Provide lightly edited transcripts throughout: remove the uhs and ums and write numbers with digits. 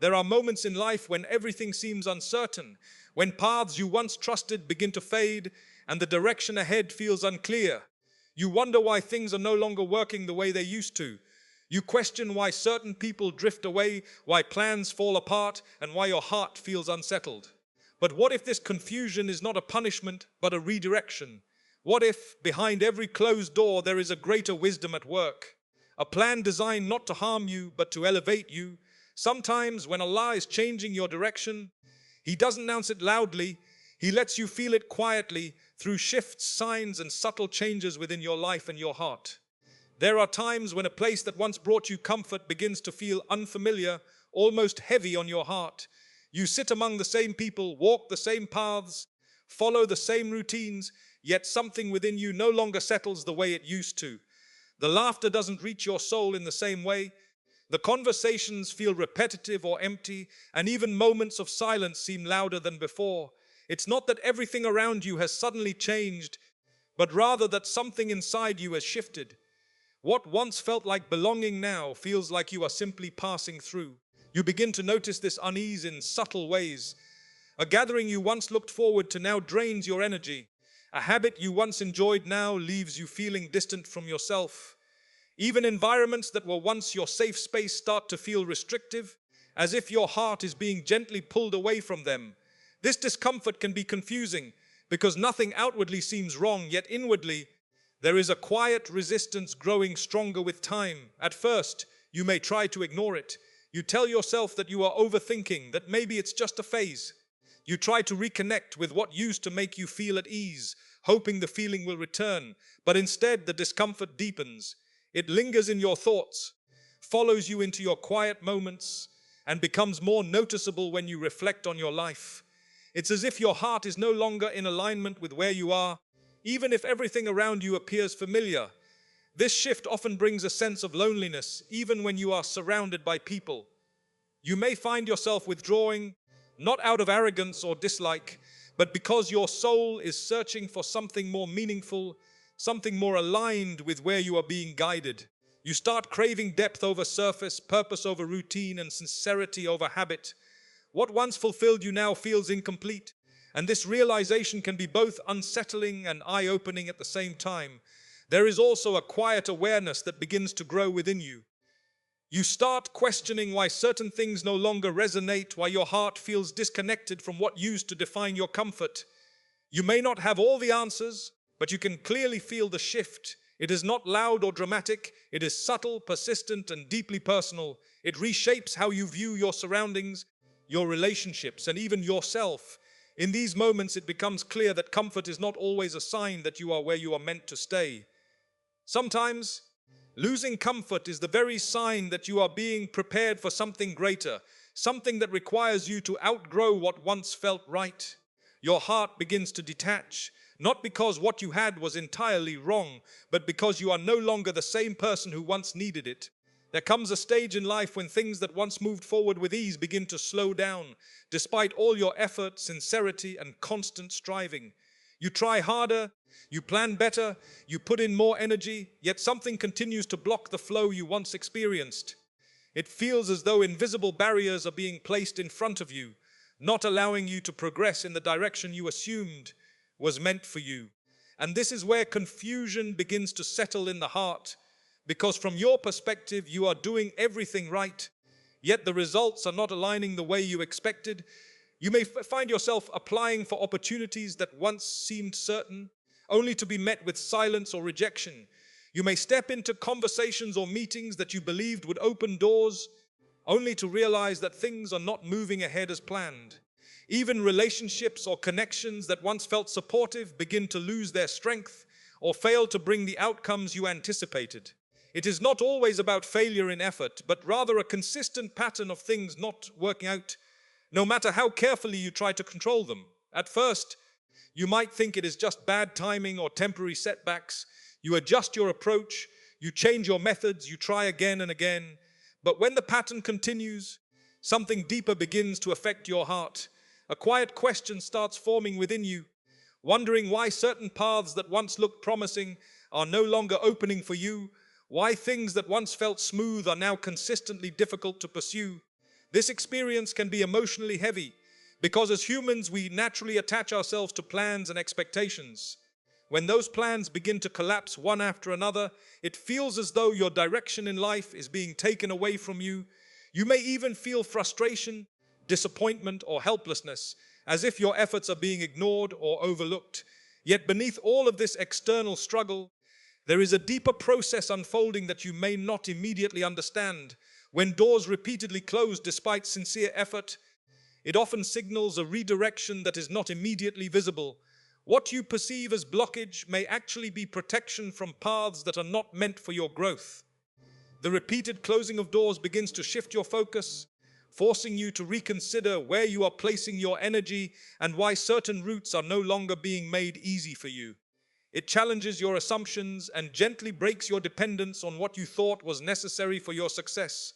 There are moments in life when everything seems uncertain, when paths you once trusted begin to fade and the direction ahead feels unclear. You wonder why things are no longer working the way they used to. You question why certain people drift away, why plans fall apart, and why your heart feels unsettled. But what if this confusion is not a punishment, but a redirection? What if, behind every closed door, there is a greater wisdom at work? A plan designed not to harm you, but to elevate you. Sometimes, when Allah is changing your direction, He doesn't announce it loudly. He lets you feel it quietly through shifts, signs, and subtle changes within your life and your heart. There are times when a place that once brought you comfort begins to feel unfamiliar, almost heavy on your heart. You sit among the same people, walk the same paths, follow the same routines, yet something within you no longer settles the way it used to. The laughter doesn't reach your soul in the same way. The conversations feel repetitive or empty, and even moments of silence seem louder than before. It's not that everything around you has suddenly changed, but rather that something inside you has shifted. What once felt like belonging now feels like you are simply passing through. You begin to notice this unease in subtle ways. A gathering you once looked forward to now drains your energy. A habit you once enjoyed now leaves you feeling distant from yourself. Even environments that were once your safe space start to feel restrictive, as if your heart is being gently pulled away from them. This discomfort can be confusing because nothing outwardly seems wrong, yet inwardly there is a quiet resistance growing stronger with time. At first, you may try to ignore it. You tell yourself that you are overthinking, that maybe it's just a phase. You try to reconnect with what used to make you feel at ease, hoping the feeling will return, but instead the discomfort deepens. It lingers in your thoughts, follows you into your quiet moments, and becomes more noticeable when you reflect on your life. It's as if your heart is no longer in alignment with where you are, even if everything around you appears familiar. This shift often brings a sense of loneliness, even when you are surrounded by people. You may find yourself withdrawing, not out of arrogance or dislike, but because your soul is searching for something more meaningful, something more aligned with where you are being guided. You start craving depth over surface, purpose over routine, and sincerity over habit. What once fulfilled you now feels incomplete, and this realization can be both unsettling and eye-opening at the same time. There is also a quiet awareness that begins to grow within you. You start questioning why certain things no longer resonate, why your heart feels disconnected from what used to define your comfort. You may not have all the answers, but you can clearly feel the shift. It is not loud or dramatic. It is subtle, persistent, and deeply personal. It reshapes how you view your surroundings, your relationships, and even yourself. In these moments, it becomes clear that comfort is not always a sign that you are where you are meant to stay. Sometimes, losing comfort is the very sign that you are being prepared for something greater, something that requires you to outgrow what once felt right. Your heart begins to detach, not because what you had was entirely wrong, but because you are no longer the same person who once needed it. There comes a stage in life when things that once moved forward with ease begin to slow down, despite all your effort, sincerity, and constant striving. You try harder, you plan better, you put in more energy, yet something continues to block the flow you once experienced. It feels as though invisible barriers are being placed in front of you, not allowing you to progress in the direction you assumed was meant for you. And this is where confusion begins to settle in the heart, because from your perspective, you are doing everything right, yet the results are not aligning the way you expected. You may find yourself applying for opportunities that once seemed certain, only to be met with silence or rejection. You may step into conversations or meetings that you believed would open doors, only to realize that things are not moving ahead as planned. Even relationships or connections that once felt supportive begin to lose their strength or fail to bring the outcomes you anticipated. It is not always about failure in effort, but rather a consistent pattern of things not working out, no matter how carefully you try to control them. At first, you might think it is just bad timing or temporary setbacks. You adjust your approach, you change your methods, you try again and again. But when the pattern continues, something deeper begins to affect your heart. A quiet question starts forming within you, wondering why certain paths that once looked promising are no longer opening for you, why things that once felt smooth are now consistently difficult to pursue. This experience can be emotionally heavy because as humans we naturally attach ourselves to plans and expectations. When those plans begin to collapse one after another, it feels as though your direction in life is being taken away from you. You may even feel frustration, disappointment, or helplessness, as if your efforts are being ignored or overlooked. Yet beneath all of this external struggle, there is a deeper process unfolding that you may not immediately understand. When doors repeatedly close despite sincere effort, it often signals a redirection that is not immediately visible. What you perceive as blockage may actually be protection from paths that are not meant for your growth. The repeated closing of doors begins to shift your focus, forcing you to reconsider where you are placing your energy and why certain routes are no longer being made easy for you. It challenges your assumptions and gently breaks your dependence on what you thought was necessary for your success.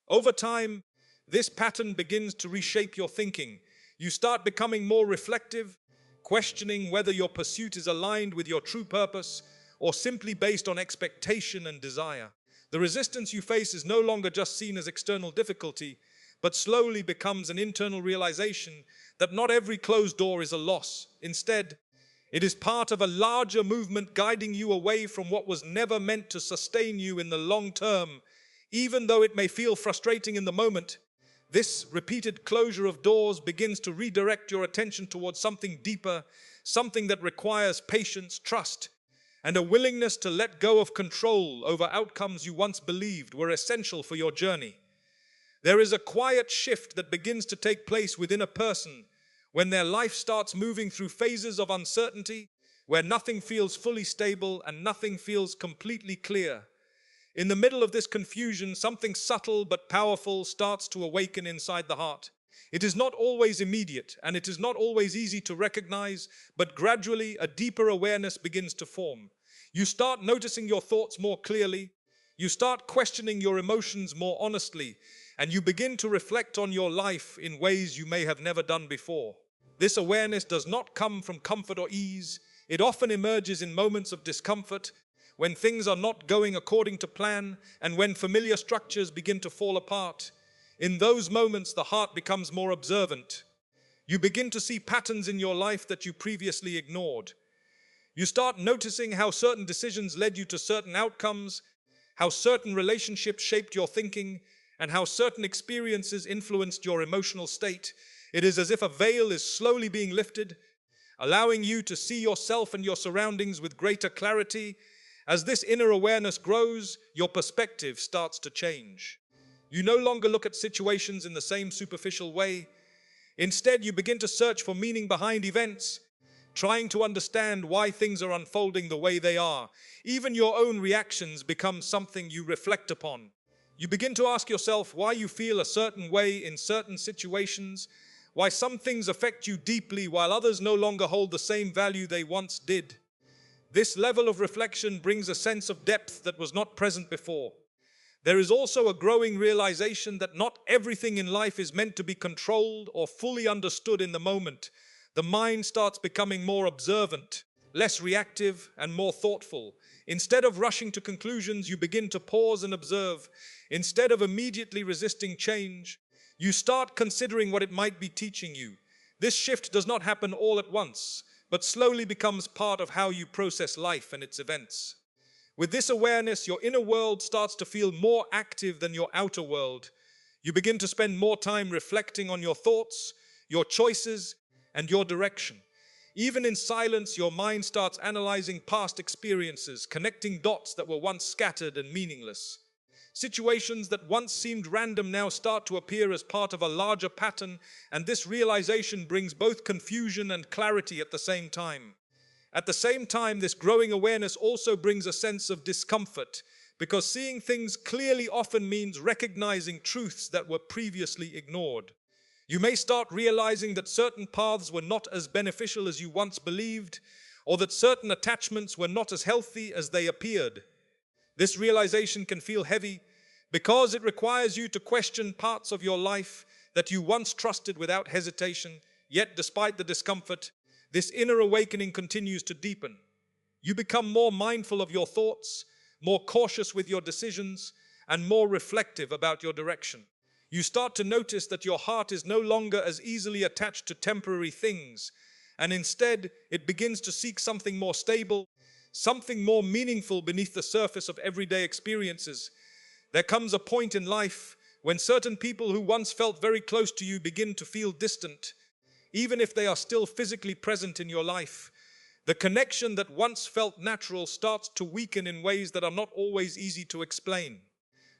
Over time, this pattern begins to reshape your thinking. You start becoming more reflective, questioning whether your pursuit is aligned with your true purpose or simply based on expectation and desire. The resistance you face is no longer just seen as external difficulty, but slowly becomes an internal realization that not every closed door is a loss. Instead, it is part of a larger movement guiding you away from what was never meant to sustain you in the long term. Even though it may feel frustrating in the moment, this repeated closure of doors begins to redirect your attention towards something deeper, something that requires patience, trust, and a willingness to let go of control over outcomes you once believed were essential for your journey. There is a quiet shift that begins to take place within a person when their life starts moving through phases of uncertainty, where nothing feels fully stable and nothing feels completely clear. In the middle of this confusion, something subtle but powerful starts to awaken inside the heart. It is not always immediate, and it is not always easy to recognize, but gradually a deeper awareness begins to form. You start noticing your thoughts more clearly, you start questioning your emotions more honestly, and you begin to reflect on your life in ways you may have never done before. This awareness does not come from comfort or ease. It often emerges in moments of discomfort, when things are not going according to plan, and when familiar structures begin to fall apart. In those moments, the heart becomes more observant. You begin to see patterns in your life that you previously ignored. You start noticing how certain decisions led you to certain outcomes, how certain relationships shaped your thinking, and how certain experiences influenced your emotional state. It is as if a veil is slowly being lifted, allowing you to see yourself and your surroundings with greater clarity. As this inner awareness grows, your perspective starts to change. You no longer look at situations in the same superficial way. Instead, you begin to search for meaning behind events, trying to understand why things are unfolding the way they are. Even your own reactions become something you reflect upon. You begin to ask yourself why you feel a certain way in certain situations, why some things affect you deeply while others no longer hold the same value they once did. This level of reflection brings a sense of depth that was not present before. There is also a growing realization that not everything in life is meant to be controlled or fully understood in the moment. The mind starts becoming more observant, less reactive, and more thoughtful. Instead of rushing to conclusions, you begin to pause and observe. Instead of immediately resisting change, you start considering what it might be teaching you. This shift does not happen all at once, but slowly becomes part of how you process life and its events. With this awareness, your inner world starts to feel more active than your outer world. You begin to spend more time reflecting on your thoughts, your choices, and your direction. Even in silence, your mind starts analyzing past experiences, connecting dots that were once scattered and meaningless. Situations that once seemed random now start to appear as part of a larger pattern, and this realization brings both confusion and clarity at the same time. At the same time, this growing awareness also brings a sense of discomfort, because seeing things clearly often means recognizing truths that were previously ignored. You may start realizing that certain paths were not as beneficial as you once believed, or that certain attachments were not as healthy as they appeared. This realization can feel heavy because it requires you to question parts of your life that you once trusted without hesitation. Yet, despite the discomfort, this inner awakening continues to deepen. You become more mindful of your thoughts, more cautious with your decisions, and more reflective about your direction. You start to notice that your heart is no longer as easily attached to temporary things, and instead it begins to seek something more stable, something more meaningful beneath the surface of everyday experiences. There comes a point in life when certain people who once felt very close to you begin to feel distant, even if they are still physically present in your life. The connection that once felt natural starts to weaken in ways that are not always easy to explain.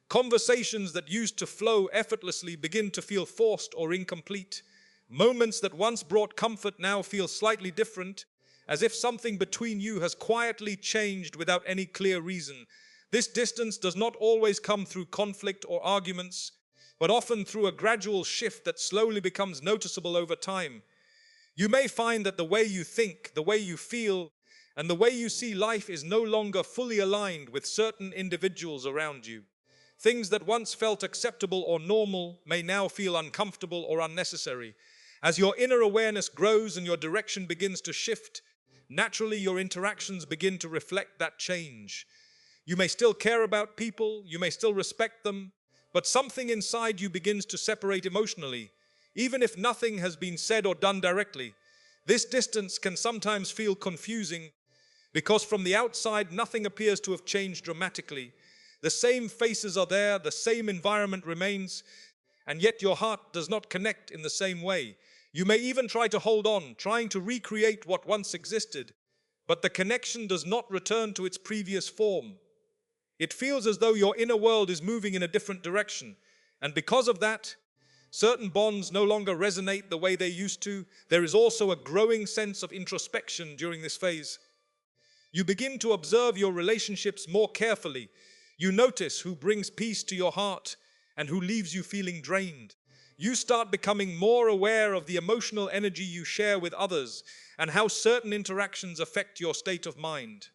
Conversations that used to flow effortlessly begin to feel forced or incomplete. Moments that once brought comfort now feel slightly different, as if something between you has quietly changed without any clear reason. This distance does not always come through conflict or arguments, but often through a gradual shift that slowly becomes noticeable over time. You may find that the way you think, the way you feel, and the way you see life is no longer fully aligned with certain individuals around you. Things that once felt acceptable or normal may now feel uncomfortable or unnecessary. As your inner awareness grows and your direction begins to shift, naturally your interactions begin to reflect that change. You may still care about people, you may still respect them, but something inside you begins to separate emotionally, even if nothing has been said or done directly. This distance can sometimes feel confusing because from the outside nothing appears to have changed dramatically. The same faces are there, the same environment remains, and yet your heart does not connect in the same way. You may even try to hold on, trying to recreate what once existed, but the connection does not return to its previous form. It feels as though your inner world is moving in a different direction, and because of that, certain bonds no longer resonate the way they used to. There is also a growing sense of introspection during this phase. You begin to observe your relationships more carefully. You notice who brings peace to your heart and who leaves you feeling drained. You start becoming more aware of the emotional energy you share with others and how certain interactions affect your state of mind.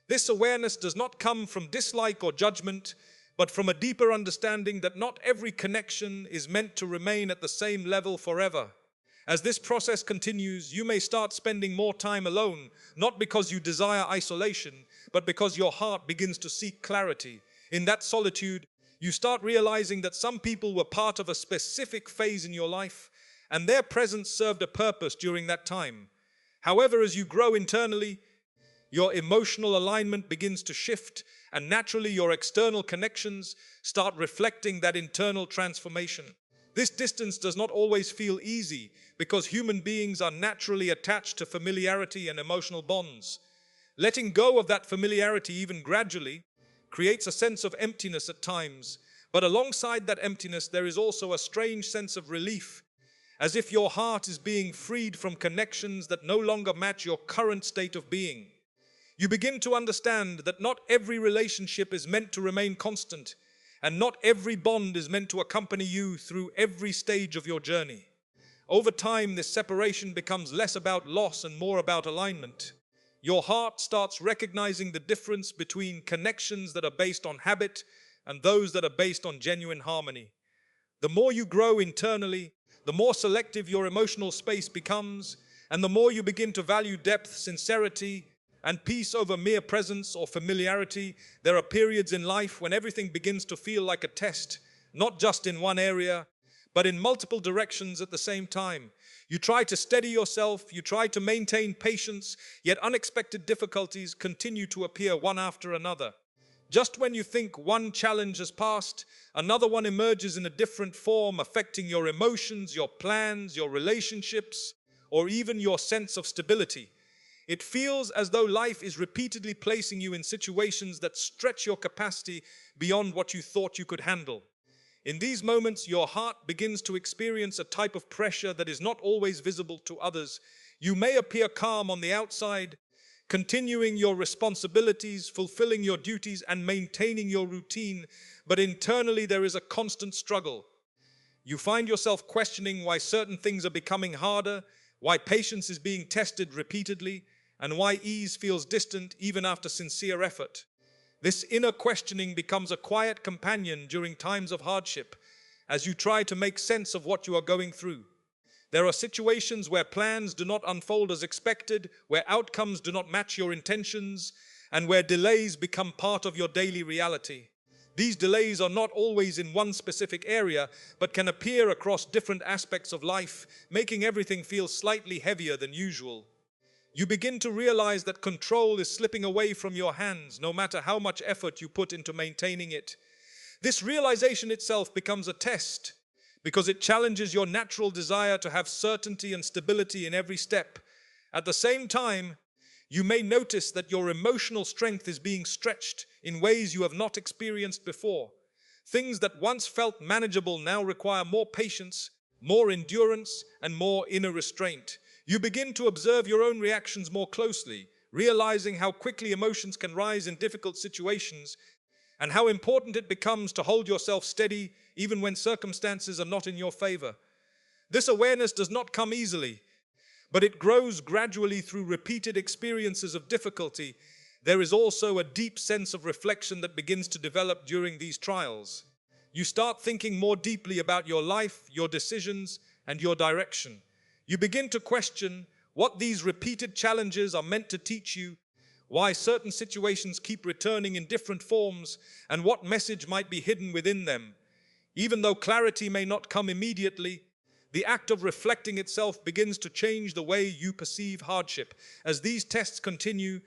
This awareness does not come from dislike or judgment, but from a deeper understanding that not every connection is meant to remain at the same level forever. As this process continues, you may start spending more time alone, not because you desire isolation, but because your heart begins to seek clarity. In that solitude, you start realizing that some people were part of a specific phase in your life, and their presence served a purpose during that time. However, as you grow internally, your emotional alignment begins to shift, and naturally your external connections start reflecting that internal transformation. This distance does not always feel easy because human beings are naturally attached to familiarity and emotional bonds. Letting go of that familiarity, even gradually, creates a sense of emptiness at times, but alongside that emptiness there is also a strange sense of relief, as if your heart is being freed from connections that no longer match your current state of being. You begin to understand that not every relationship is meant to remain constant, and not every bond is meant to accompany you through every stage of your journey. Over time, this separation becomes less about loss and more about alignment. Your heart starts recognizing the difference between connections that are based on habit and those that are based on genuine harmony. The more you grow internally, the more selective your emotional space becomes, and the more you begin to value depth, sincerity, and peace over mere presence or familiarity. There are periods in life when everything begins to feel like a test, not just in one area, but in multiple directions at the same time. You try to steady yourself, you try to maintain patience, yet unexpected difficulties continue to appear one after another. Just when you think one challenge has passed, another one emerges in a different form, affecting your emotions, your plans, your relationships, or even your sense of stability. It feels as though life is repeatedly placing you in situations that stretch your capacity beyond what you thought you could handle. In these moments, your heart begins to experience a type of pressure that is not always visible to others. You may appear calm on the outside, continuing your responsibilities, fulfilling your duties, and maintaining your routine, but internally there is a constant struggle. You find yourself questioning why certain things are becoming harder, why patience is being tested repeatedly, and why ease feels distant even after sincere effort. This inner questioning becomes a quiet companion during times of hardship, as you try to make sense of what you are going through. There are situations where plans do not unfold as expected, where outcomes do not match your intentions, and where delays become part of your daily reality. These delays are not always in one specific area, but can appear across different aspects of life, making everything feel slightly heavier than usual. You begin to realize that control is slipping away from your hands, no matter how much effort you put into maintaining it. This realization itself becomes a test, because it challenges your natural desire to have certainty and stability in every step. At the same time, you may notice that your emotional strength is being stretched in ways you have not experienced before. Things that once felt manageable now require more patience, more endurance, and more inner restraint. You begin to observe your own reactions more closely, realizing how quickly emotions can rise in difficult situations and how important it becomes to hold yourself steady even when circumstances are not in your favor. This awareness does not come easily, but it grows gradually through repeated experiences of difficulty. There is also a deep sense of reflection that begins to develop during these trials. You start thinking more deeply about your life, your decisions, and your direction. You begin to question what these repeated challenges are meant to teach you, why certain situations keep returning in different forms, and what message might be hidden within them. Even though clarity may not come immediately, the act of reflecting itself begins to change the way you perceive hardship. As these tests continue,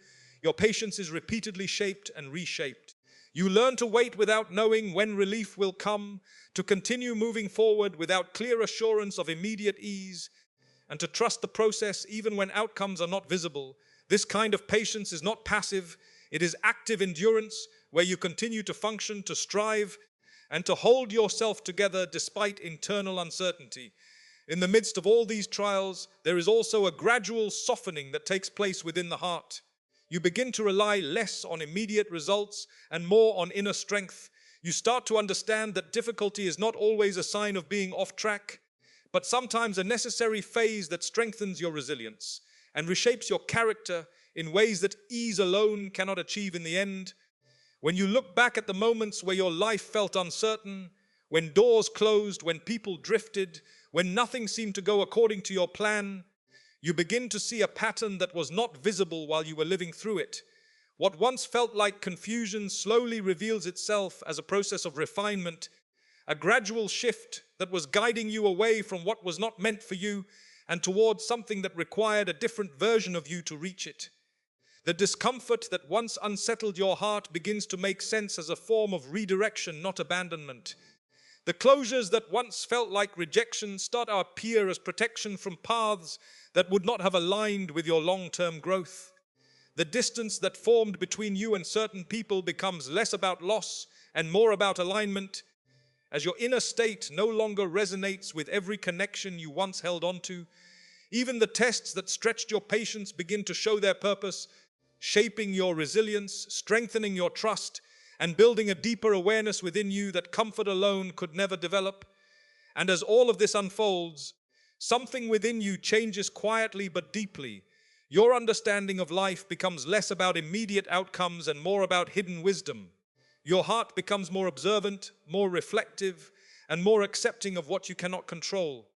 your patience is repeatedly shaped and reshaped. You learn to wait without knowing when relief will come, to continue moving forward without clear assurance of immediate ease, and to trust the process even when outcomes are not visible. This kind of patience is not passive, it is active endurance, where you continue to function, to strive, and to hold yourself together despite internal uncertainty. In the midst of all these trials, there is also a gradual softening that takes place within the heart. You begin to rely less on immediate results and more on inner strength. You start to understand that difficulty is not always a sign of being off track, but sometimes a necessary phase that strengthens your resilience and reshapes your character in ways that ease alone cannot achieve in the end. When you look back at the moments where your life felt uncertain, when doors closed, when people drifted, when nothing seemed to go according to your plan, you begin to see a pattern that was not visible while you were living through it. What once felt like confusion slowly reveals itself as a process of refinement, a gradual shift that was guiding you away from what was not meant for you and towards something that required a different version of you to reach it. The discomfort that once unsettled your heart begins to make sense as a form of redirection, not abandonment. The closures that once felt like rejection start to appear as protection from paths that would not have aligned with your long-term growth. The distance that formed between you and certain people becomes less about loss and more about alignment, as your inner state no longer resonates with every connection you once held onto. Even the tests that stretched your patience begin to show their purpose, shaping your resilience, strengthening your trust, and building a deeper awareness within you that comfort alone could never develop. And as all of this unfolds, something within you changes quietly but deeply. Your understanding of life becomes less about immediate outcomes and more about hidden wisdom. Your heart becomes more observant, more reflective, and more accepting of what you cannot control.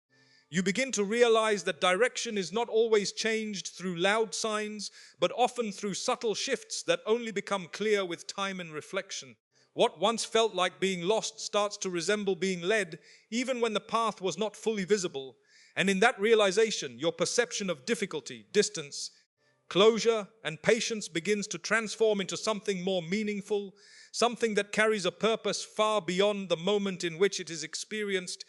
You begin to realize that direction is not always changed through loud signs, but often through subtle shifts that only become clear with time and reflection. What once felt like being lost starts to resemble being led, even when the path was not fully visible. And in that realization, your perception of difficulty, distance, closure, and patience begins to transform into something more meaningful, something that carries a purpose far beyond the moment in which it is experienced.